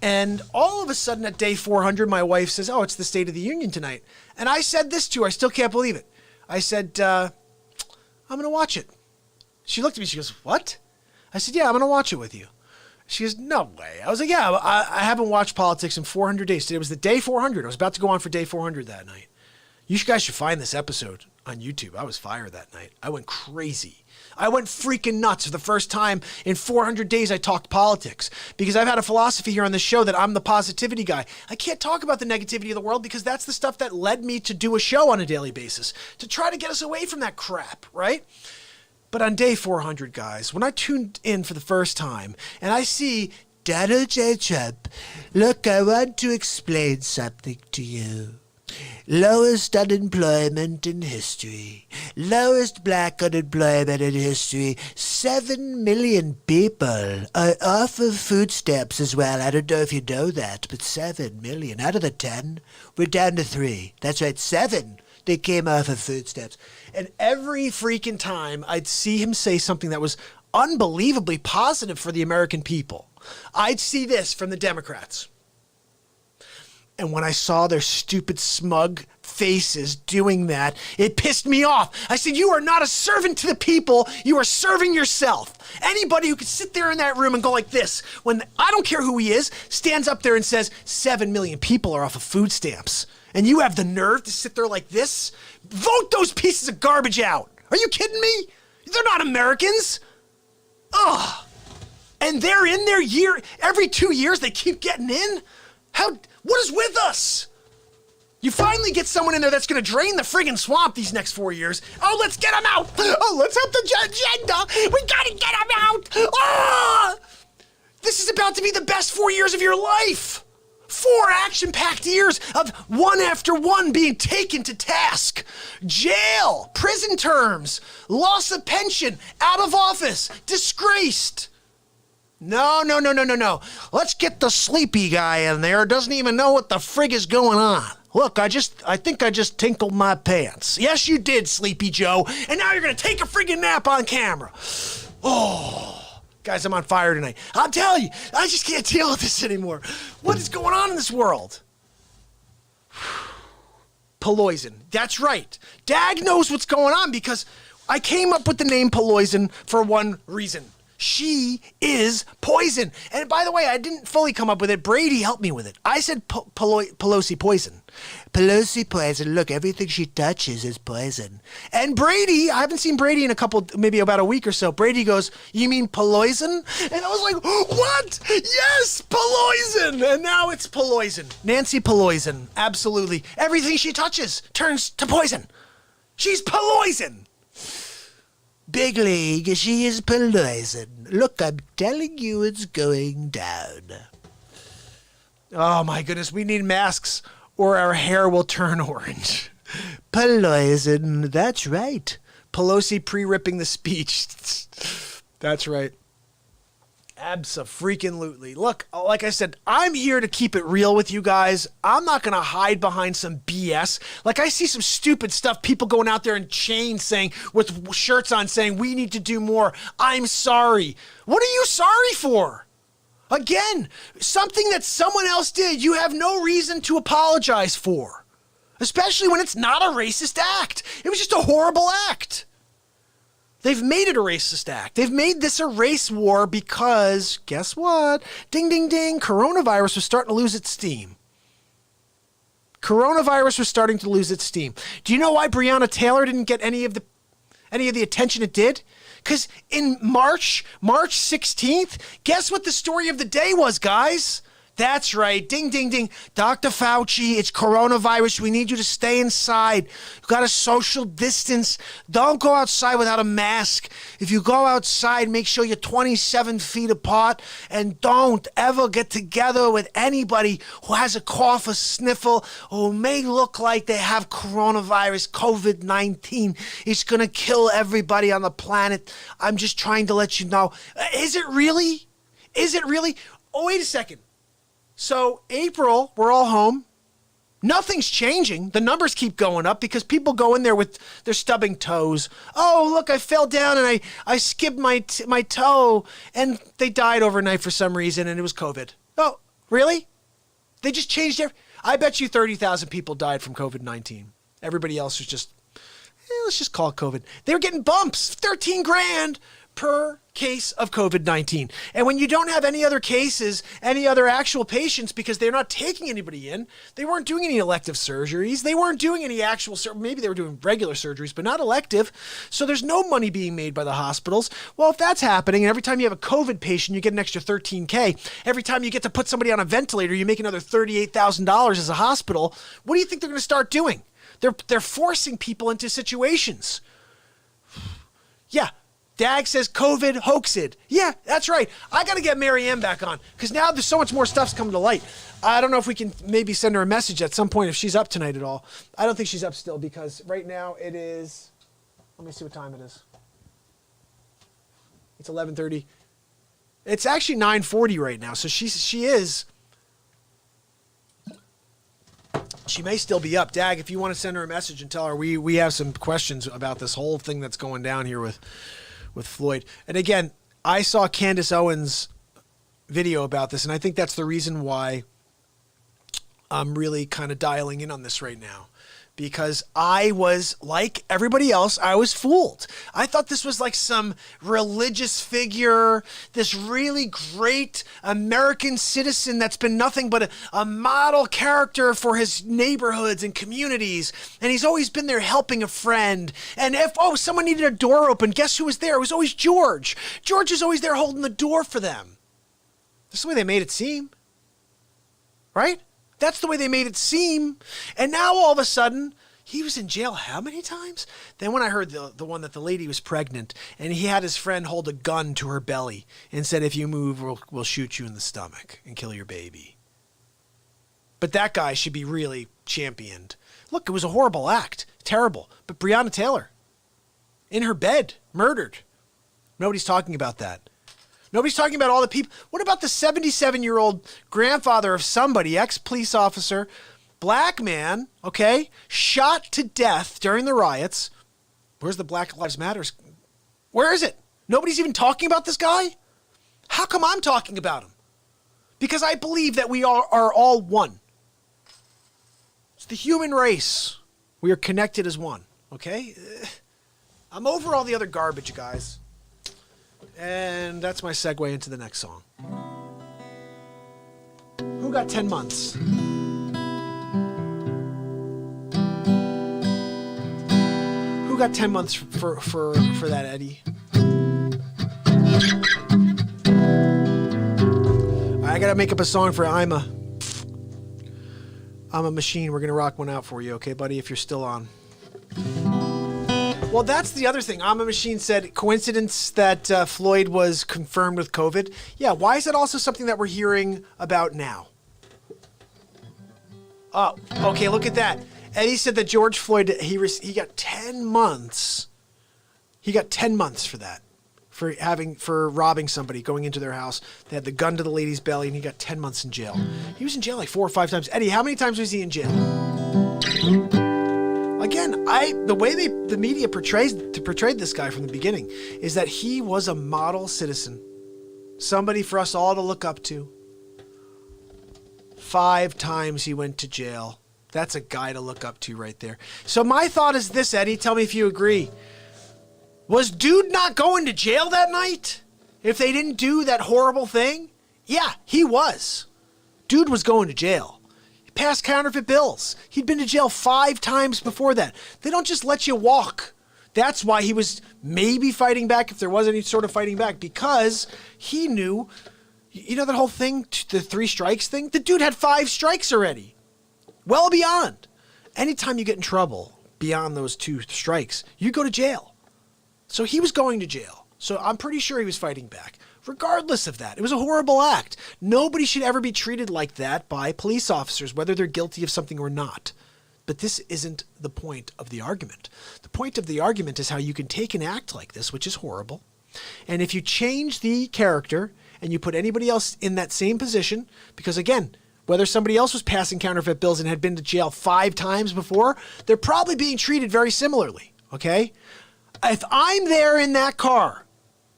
S1: And all of a sudden at day 400, my wife says, oh, it's the State of the Union tonight. And I said this to her. I still can't believe it. I said, I'm going to watch it. She looked at me. She goes, what? I said, yeah, I'm going to watch it with you. She goes, no way. I was like, yeah, I haven't watched politics in 400 days. It was the day 400. I was about to go on for day 400 that night. You guys should find this episode on YouTube. I was fired that night. I went crazy. I went freaking nuts. For the first time in 400 days, I talked politics. Because I've had a philosophy here on this show that I'm the positivity guy. I can't talk about the negativity of the world because that's the stuff that led me to do a show on a daily basis. To try to get us away from that crap, right? But on day 400, guys, when I tuned in for the first time and I see Donald J. Trump, look, I want to explain something to you. Lowest unemployment in history. Lowest black unemployment in history. 7 million people are off of food stamps as well. I don't know if you know that, but 7 million. Out of the 10, we're down to 3. That's right, 7. They came off of food stamps. And every freaking time I'd see him say something that was unbelievably positive for the American people, I'd see this from the Democrats. And when I saw their stupid, smug faces doing that, it pissed me off. I said, you are not a servant to the people. You are serving yourself. Anybody who could sit there in that room and go like this, when I don't care who he is, stands up there and says, 7 million people are off of food stamps. And you have the nerve to sit there like this? Vote those pieces of garbage out. Are you kidding me? They're not Americans. Ugh. And they're in their year. Every 2 years, they keep getting in. What is with us? You finally get someone in there that's going to drain the friggin' swamp these next 4 years. Oh, let's get him out. Oh, let's help the agenda. We got to get him out. Ah! This is about to be the best 4 years of your life. 4 action-packed years of one after one being taken to task. Jail, prison terms, loss of pension, out of office, disgraced. No. Let's get the sleepy guy in there. Doesn't even know what the frig is going on. Look, I think I just tinkled my pants. Yes, you did, Sleepy Joe. And now you're going to take a friggin' nap on camera. Oh, guys, I'm on fire tonight. I'll tell you, I just can't deal with this anymore. What is going on in this world?
S2: Poison. That's right. Dag knows what's going on because I came up with the name Poison for one reason. She is poison. And by the way, I didn't fully come up with it. Brady helped me with it. I said Pelosi poison. Pelosi poison. Look, everything she touches is poison. And Brady, I haven't seen Brady in maybe about a week or so. Brady goes, you mean Poison? And I was like, what? Yes, Poison. And now it's Poison. Nancy Poison. Absolutely. Everything she touches turns to poison. She's Poison. Big league, she is Poison. Look, I'm telling you it's going down. Oh my goodness, we need masks or our hair will turn orange. Poison, that's right. Pelosi pre-ripping the speech. That's right. Abso-freaking-lutely. Look, like I said, I'm here to keep it real with you guys. I'm not going to hide behind some BS. Like, I see some stupid stuff, people going out there in chains saying, with shirts on saying, we need to do more. I'm sorry. What are you sorry for? Again, something that someone else did, you have no reason to apologize for. Especially when it's not a racist act. It was just a horrible act. They've made it a racist act. They've made this a race war because, guess what? Ding, ding, ding. Coronavirus was starting to lose its steam. Coronavirus was starting to lose its steam. Do you know why Breonna Taylor didn't get any of the attention it did? Because in March 16th, guess what the story of the day was, guys? That's right. Ding, ding, ding. Dr. Fauci, it's coronavirus. We need you to stay inside. You got to social distance. Don't go outside without a mask. If you go outside, make sure you're 27 feet apart. And don't ever get together with anybody who has a cough or sniffle or may look like they have coronavirus, COVID-19. It's going to kill everybody on the planet. I'm just trying to let you know. Is it really? Is it really? Oh, wait a second. So April, we're all home. Nothing's changing. The numbers keep going up because people go in there with their stubbing toes. Oh, look, I fell down and I skibbed my toe and they died overnight for some reason and it was COVID. Oh, really? They just changed I bet you 30,000 people died from COVID-19. Everybody else was just, let's just call it COVID. They were getting bumps, 13 grand per case of COVID-19. And when you don't have any other cases, any other actual patients, because they're not taking anybody in, they weren't doing any elective surgeries, they weren't doing any actual, maybe they were doing regular surgeries, but not elective. So there's no money being made by the hospitals. Well, if that's happening, and every time you have a COVID patient, you get an extra $13K. Every time you get to put somebody on a ventilator, you make another $38,000 as a hospital. What do you think they're going to start doing? They're forcing people into situations. Yeah. Dag says COVID hoaxed. Yeah, that's right. I got to get Marianne back on because now there's so much more stuff's coming to light. I don't know if we can maybe send her a message at some point if she's up tonight at all. I don't think she's up still because right now it is, let me see what time it is. It's 11:30. It's actually 9:40 right now. So she is, she may still be up. Dag, if you want to send her a message and tell her we have some questions about this whole thing that's going down here with Floyd. And again, I saw Candace Owens' video about this, and I think that's the reason why I'm really kind of dialing in on this right now. Because I was, like everybody else, I was fooled. I thought this was like some religious figure, this really great American citizen that's been nothing but a model character for his neighborhoods and communities. And he's always been there helping a friend. And if, someone needed a door open, guess who was there? It was always George. George is always there holding the door for them. That's the way they made it seem. Right? That's the way they made it seem. And now all of a sudden, he was in jail how many times? Then when I heard the one that the lady was pregnant and he had his friend hold a gun to her belly and said, if you move, we'll shoot you in the stomach and kill your baby. But that guy should be really championed. Look, it was a horrible act. Terrible. But Breonna Taylor, in her bed, murdered. Nobody's talking about that. Nobody's talking about all the people. What about the 77-year-old grandfather of somebody, ex-police officer, black man, okay, shot to death during the riots? Where's the Black Lives Matter? Where is it? Nobody's even talking about this guy? How come I'm talking about him? Because I believe that we are all one. It's the human race. We are connected as one, okay? I'm over all the other garbage, you guys. And that's my segue into the next song. Who got 10 months? Who got 10 months for that, Eddie? I gotta make up a song for I'm a Machine. We're gonna rock one out for you, okay, buddy, if you're still on. Well, that's the other thing. I'm a Machine said, coincidence that Floyd was confirmed with COVID. Yeah, why is that also something that we're hearing about now? Oh, okay, look at that. Eddie said that George Floyd, he got 10 months. He got 10 months for that. For robbing somebody, going into their house. They had the gun to the lady's belly, and he got 10 months in jail. He was in jail like 4 or 5 times. Eddie, how many times was he in jail? Again, the way the media portrayed this guy from the beginning is that he was a model citizen. Somebody for us all to look up to. 5 times he went to jail. That's a guy to look up to right there. So my thought is this, Eddie. Tell me if you agree. Was dude not going to jail that night? If they didn't do that horrible thing? Yeah, he was. Dude was going to jail. He passed counterfeit bills. He'd been to jail 5 times before that. They don't just let you walk. That's why he was maybe fighting back, if there was any sort of fighting back, because he knew, you know that whole thing, the 3 strikes thing? The dude had 5 strikes already. Well beyond. Anytime you get in trouble beyond those 2 strikes, you go to jail. So he was going to jail. So I'm pretty sure he was fighting back. Regardless of that, it was a horrible act. Nobody should ever be treated like that by police officers, whether they're guilty of something or not. But this isn't the point of the argument. The point of the argument is how you can take an act like this, which is horrible, and if you change the character and you put anybody else in that same position, because again, whether somebody else was passing counterfeit bills and had been to jail 5 times before, they're probably being treated very similarly, okay? If I'm there in that car,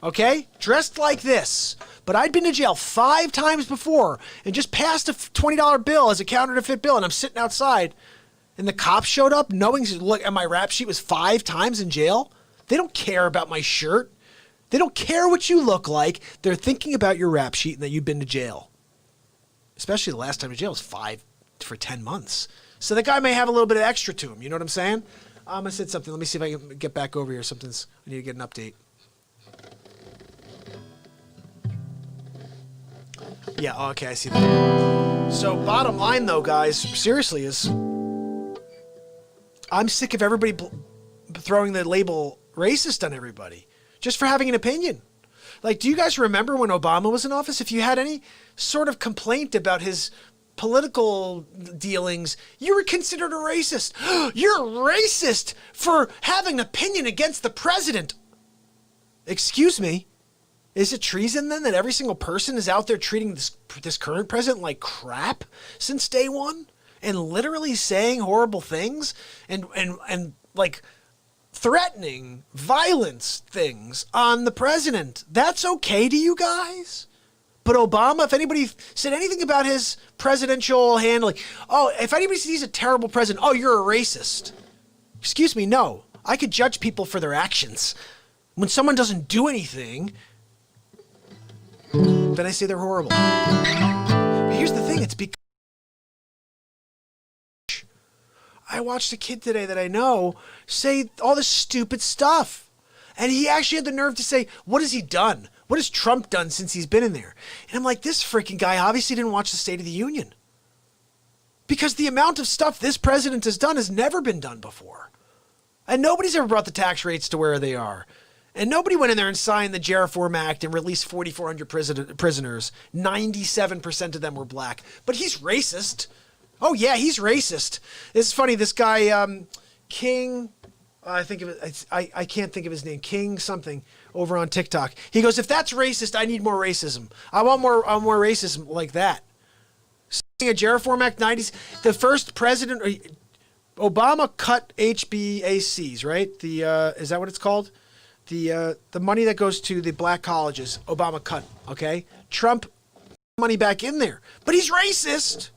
S2: okay, dressed like this, but I'd been to jail 5 times before and just passed a $20 bill as a counterfeit bill, and I'm sitting outside, and the cops showed up knowing, look, and my rap sheet was 5 times in jail, they don't care about my shirt. They don't care what you look like. They're thinking about your rap sheet and that you've been to jail. Especially the last time in jail was 5 for 10 months. So the guy may have a little bit of extra to him. You know what I'm saying? I said something. Let me see if I can get back over here. I need to get an update. Yeah, okay, I see that. So bottom line, though, guys, seriously, is I'm sick of everybody throwing the label racist on everybody just for having an opinion. Like, do you guys remember when Obama was in office? If you had any sort of complaint about his political dealings, you were considered a racist. You're a racist for having an opinion against the president. Excuse me. Is it treason then that every single person is out there treating this current president like crap since day one and literally saying horrible things and like threatening violence things on the president? That's okay to you guys? But Obama, if anybody said anything about his presidential handling, oh, if anybody says he's a terrible president, oh, you're a racist. Excuse me, no. I could judge people for their actions. When someone doesn't do anything, then I say they're horrible. But here's the thing, it's because I watched a kid today that I know say all this stupid stuff. And he actually had the nerve to say, what has he done? What has Trump done since he's been in there? And I'm like, this freaking guy obviously didn't watch the State of the Union. Because the amount of stuff this president has done has never been done before. And nobody's ever brought the tax rates to where they are. And nobody went in there and signed the Reform Act and released 4,400 prisoners. 97% of them were black. But he's racist. Oh, yeah, he's racist. It's funny, this guy, King... I can't think of his name. King something over on TikTok. He goes, if that's racist, I need more racism. I want more racism like that. A Reform Act 90s. The first president, Obama cut HBACs, right? Is that what it's called? The money that goes to the black colleges, Obama cut. Okay, Trump money back in there, but he's racist.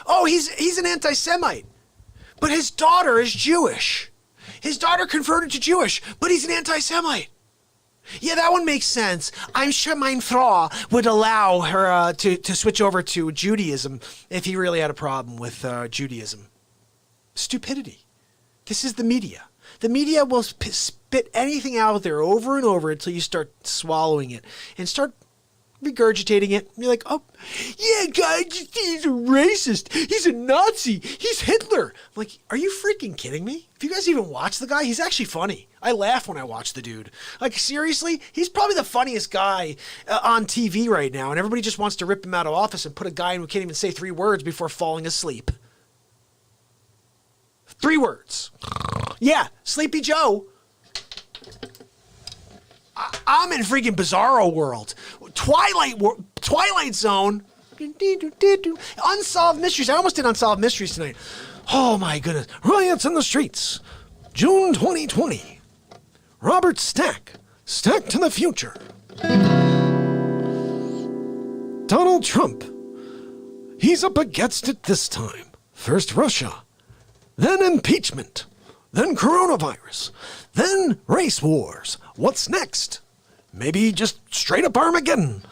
S2: Oh, he's an anti-Semite. But his daughter is Jewish. His daughter converted to Jewish, but he's an anti-Semite. Yeah, that one makes sense. I'm sure mein Frau would allow her to switch over to Judaism if he really had a problem with Judaism. Stupidity. This is the media. The media will spit anything out there over and over until you start swallowing it and start regurgitating it. You're like, oh, yeah, guys, he's a racist. He's a Nazi. He's Hitler. I'm like, are you freaking kidding me? If you guys even watch the guy, he's actually funny. I laugh when I watch the dude. Like, seriously, he's probably the funniest guy on TV right now, and everybody just wants to rip him out of office and put a guy in who can't even say 3 words before falling asleep. 3 words. Yeah, Sleepy Joe. I'm in freaking Bizarro world. Twilight Zone. Unsolved Mysteries. I almost did Unsolved Mysteries tonight. Oh my goodness. Riots in the streets. June 2020. Robert Stack. Stack to the future. Donald Trump. He's up against it this time. First Russia. Then impeachment. Then coronavirus. Then race wars. What's next? Maybe just straight up Armageddon.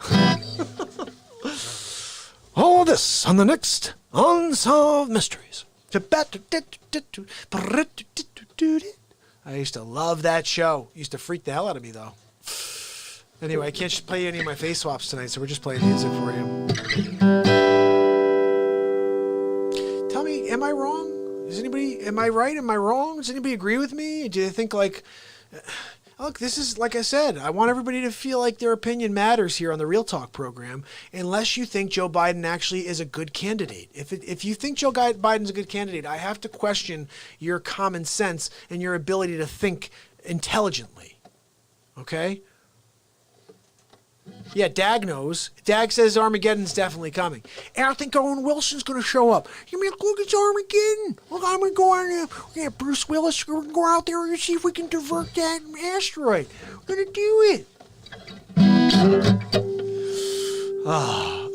S2: All of this on the next Unsolved Mysteries. I used to love that show. Used to freak the hell out of me, though. Anyway, I can't just play any of my face swaps tonight, so we're just playing music for you. Tell me, am I wrong? Am I right? Am I wrong? Does anybody agree with me? Do you think, like, look, this is, like I said, I want everybody to feel like their opinion matters here on the Real Talk program, unless you think Joe Biden actually is a good candidate. If you think Joe Biden's a good candidate, I have to question your common sense and your ability to think intelligently. Okay? Yeah, Dag knows. Dag says Armageddon's definitely coming. And I think Owen Wilson's going to show up. You mean, look, it's Armageddon. Look, I'm going to go on there. Bruce Willis, we're going to go out there and see if we can divert that asteroid. We're going to do it.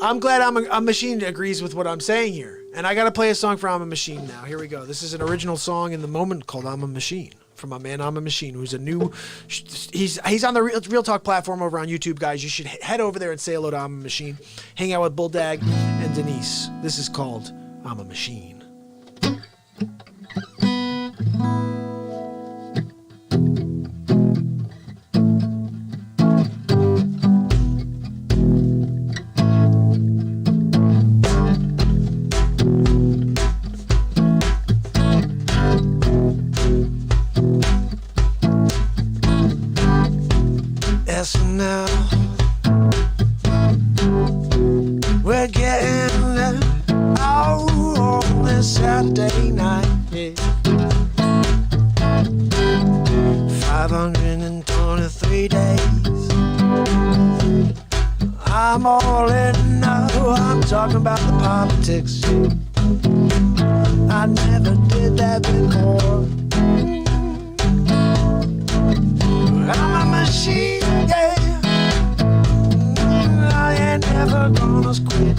S2: I'm glad I'm a Machine agrees with what I'm saying here. And I got to play a song for I'm a Machine now. Here we go. This is an original song in the moment called I'm a Machine. From my man I'm a Machine, who's a new, he's on the Real Talk platform over on YouTube, guys. You should head over there and say hello to I'm a Machine. Hang out with Bulldag and Denise. This is called I'm a Machine. SNL, we're getting there out on this Saturday night. Yeah. 523 days. I'm all in now. I'm talking about the politics. I never did that before. I'm a machine, yeah. I ain't never gonna quit.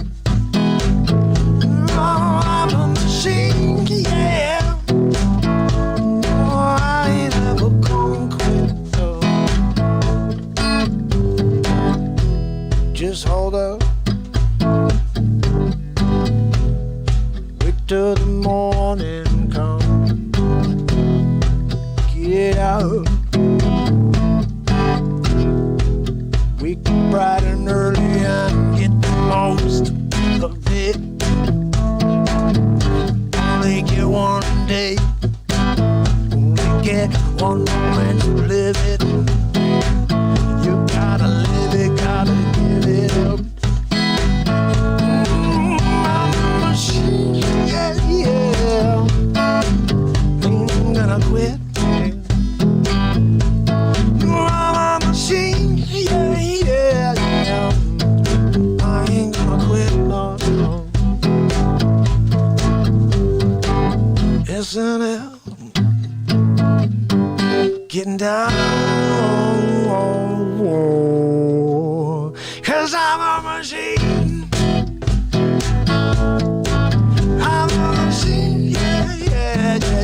S2: Oh, I'm a machine, yeah. Oh, I ain't never gonna quit. No. Just hold up. Wait till the morning comes. Get out. Wake up bright and early and get the most of it. Only get one day, only get one moment to live it. You gotta live it, gotta give it up. I'm a machine, yeah, yeah. Ain't gonna quit. I'm a machine, yeah, yeah, yeah. I ain't gonna quit, no, no. SNL, getting down, cause I'm a machine. I'm a machine, yeah, yeah, yeah.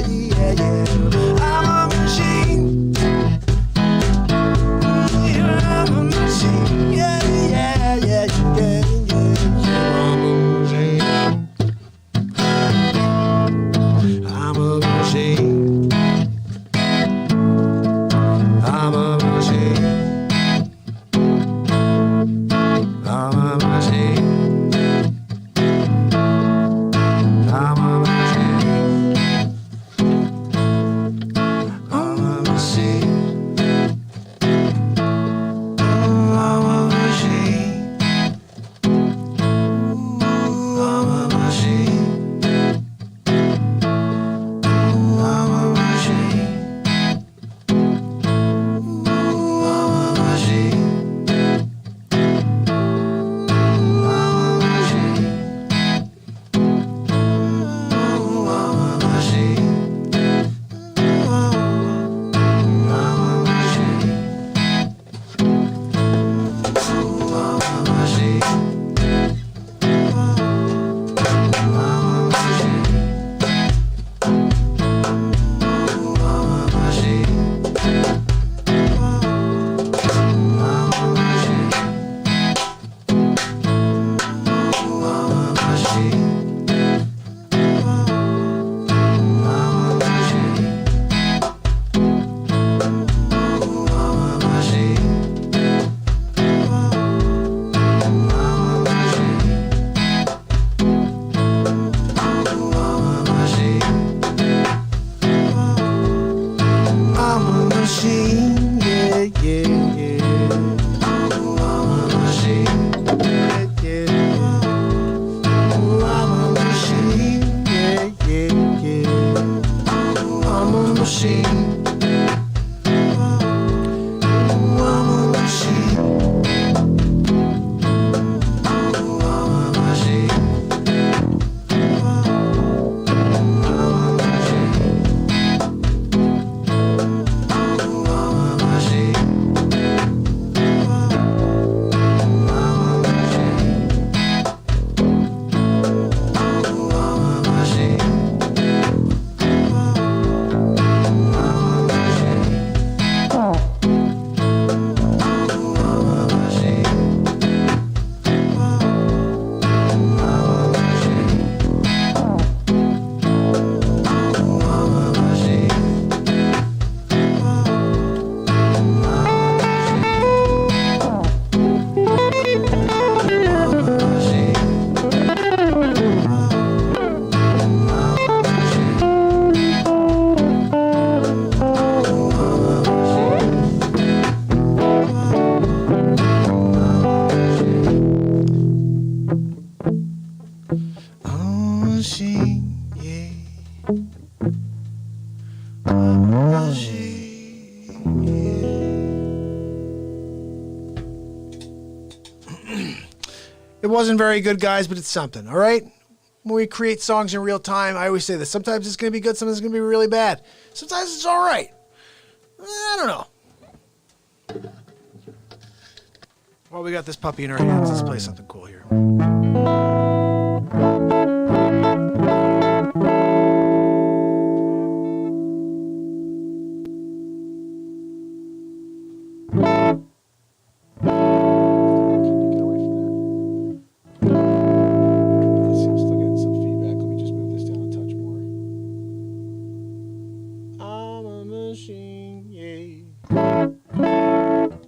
S2: It wasn't very good, guys, but it's something, all right? When we create songs in real time, I always say this. Sometimes it's going to be good, sometimes it's going to be really bad. Sometimes it's all right. I don't know. Well, we got this puppy in our hands. Let's play something cool here.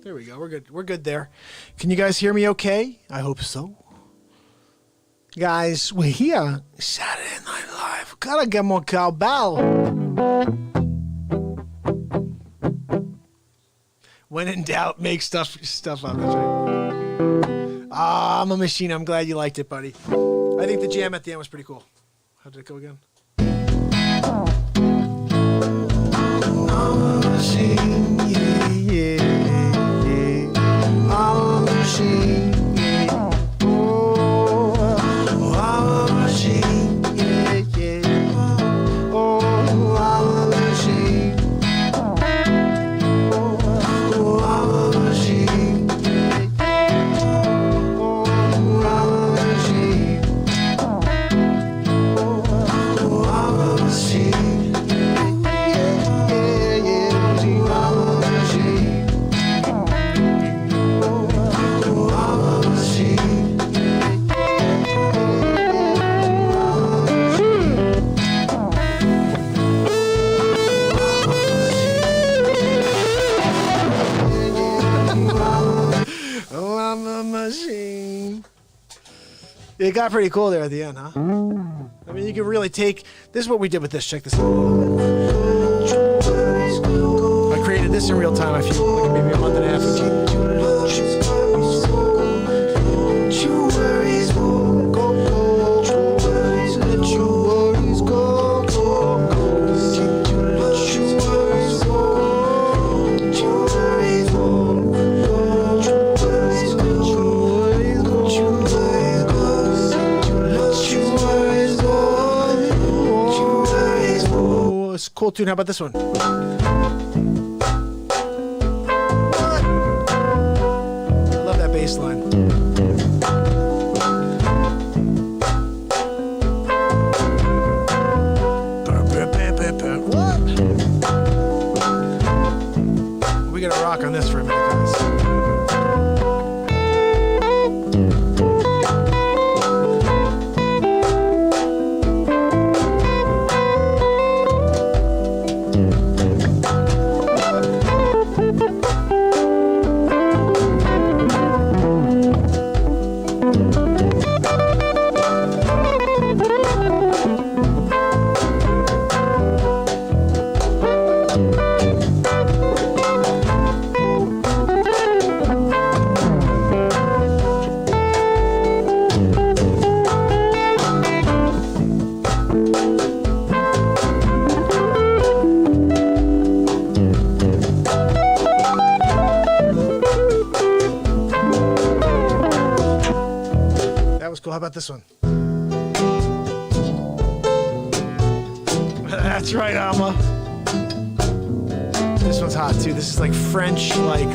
S2: There we go. We're good. We're good there. Can you guys hear me okay? I hope so. Guys, we're here. Saturday Night Live. Gotta get more cowbell. When in doubt, make stuff up. That's right. I'm a machine. I'm glad you liked it, buddy. I think the jam at the end was pretty cool. How did it go again? I'm a machine, yeah, yeah. I'm a machine, yeah. Oh, I'm a machine, yeah, yeah. Oh, I'm a machine. Oh, I'm a machine, yeah. Oh, I'm a machine. Oh, I'm a machine. It got pretty cool there at the end, huh? I mean, you can really take... This is what we did with this. Check this out. I created this in real time, I feel like maybe a month and a half ago. Cool tune. How about this one? I love that bass line. What? We gotta rock on this for a minute, guys. How about this one? That's right, Alma. This one's hot too. This is like French, like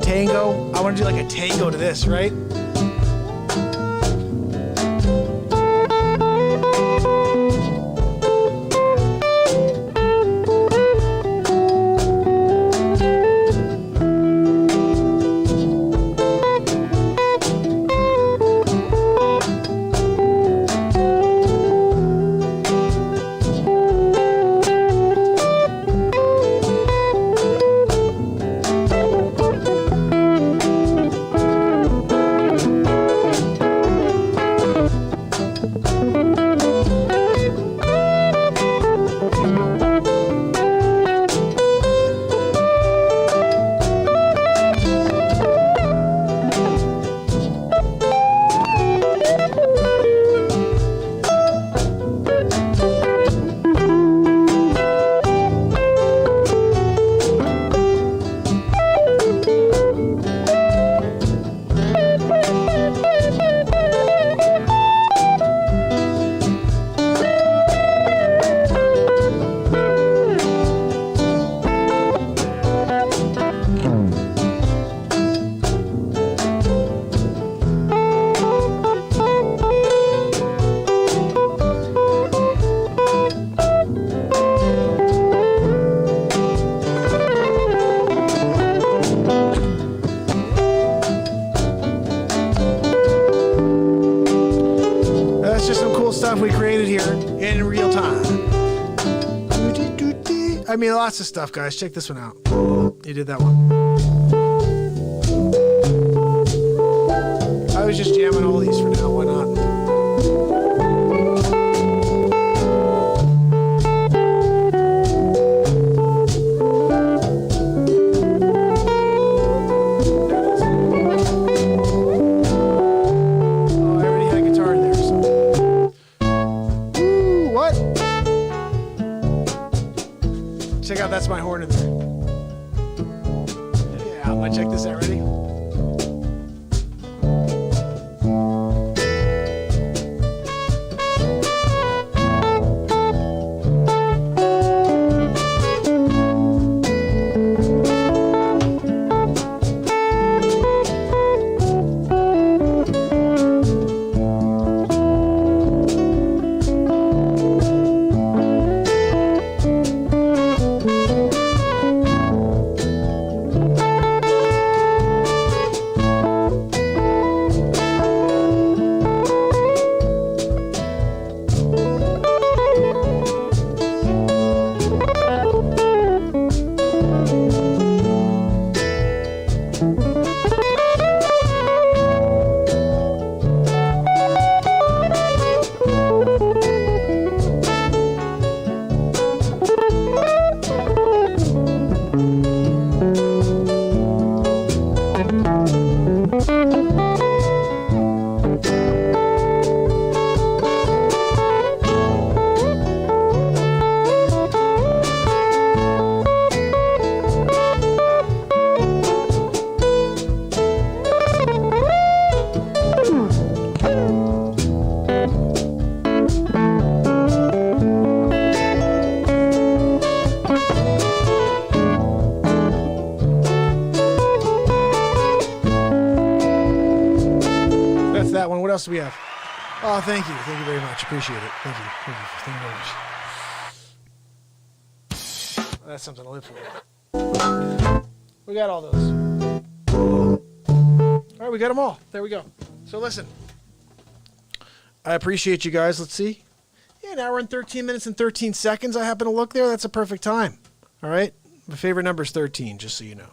S2: tango. I want to do like a tango to this, right? Stuff we created here in real time. I mean, lots of stuff, guys. Check this one out. You did that one. I was just jamming all these for now. Why not? Check out, that's my horn in there. Yeah, I'm gonna check this out. Ready? That one. What else do we have? Oh, thank you. Thank you very much. Appreciate it. Thank you. Thank you. Thank you very much. That's something to live for. We got all those. All right, we got them all. There we go. So listen. I appreciate you guys. Let's see. Yeah, an hour and 13 minutes and 13 seconds. I happen to look there. That's a perfect time. All right. My favorite number is 13, just so you know.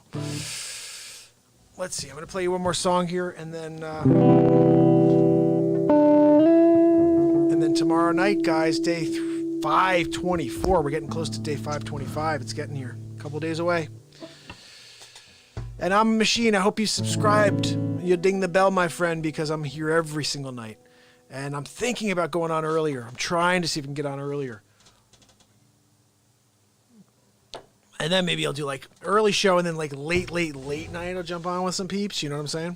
S2: Let's see. I'm going to play you one more song here, and then tomorrow night, guys, day 524. We're getting close to day 525. It's getting here. A couple days away. And I'm a machine. I hope you subscribed. You ding the bell, my friend, because I'm here every single night. And I'm thinking about going on earlier. I'm trying to see if we can get on earlier. And then maybe I'll do like early show and then like late night I'll jump on with some peeps. You know what I'm saying?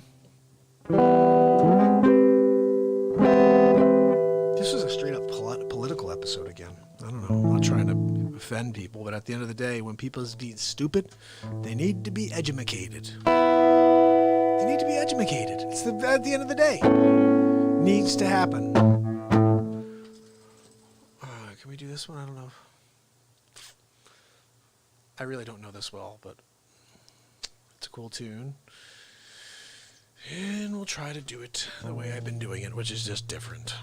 S1: episode again. I don't know. I'm not trying to offend people, but at the end of the day, when people is being stupid, they need to be educated. They need to be educated. At the end of the day. Needs to happen. Can we do this one? I don't know. I really don't know this well, but it's a cool tune. And we'll try to do it the way I've been doing it, which is just different.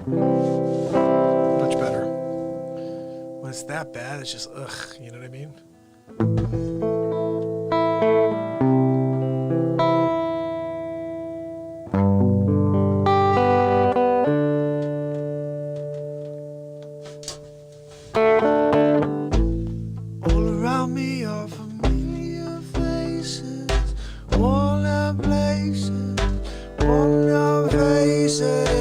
S1: Much better. When it's that bad, it's just ugh, you know what I mean? All around me are familiar faces, worn out places, worn out faces.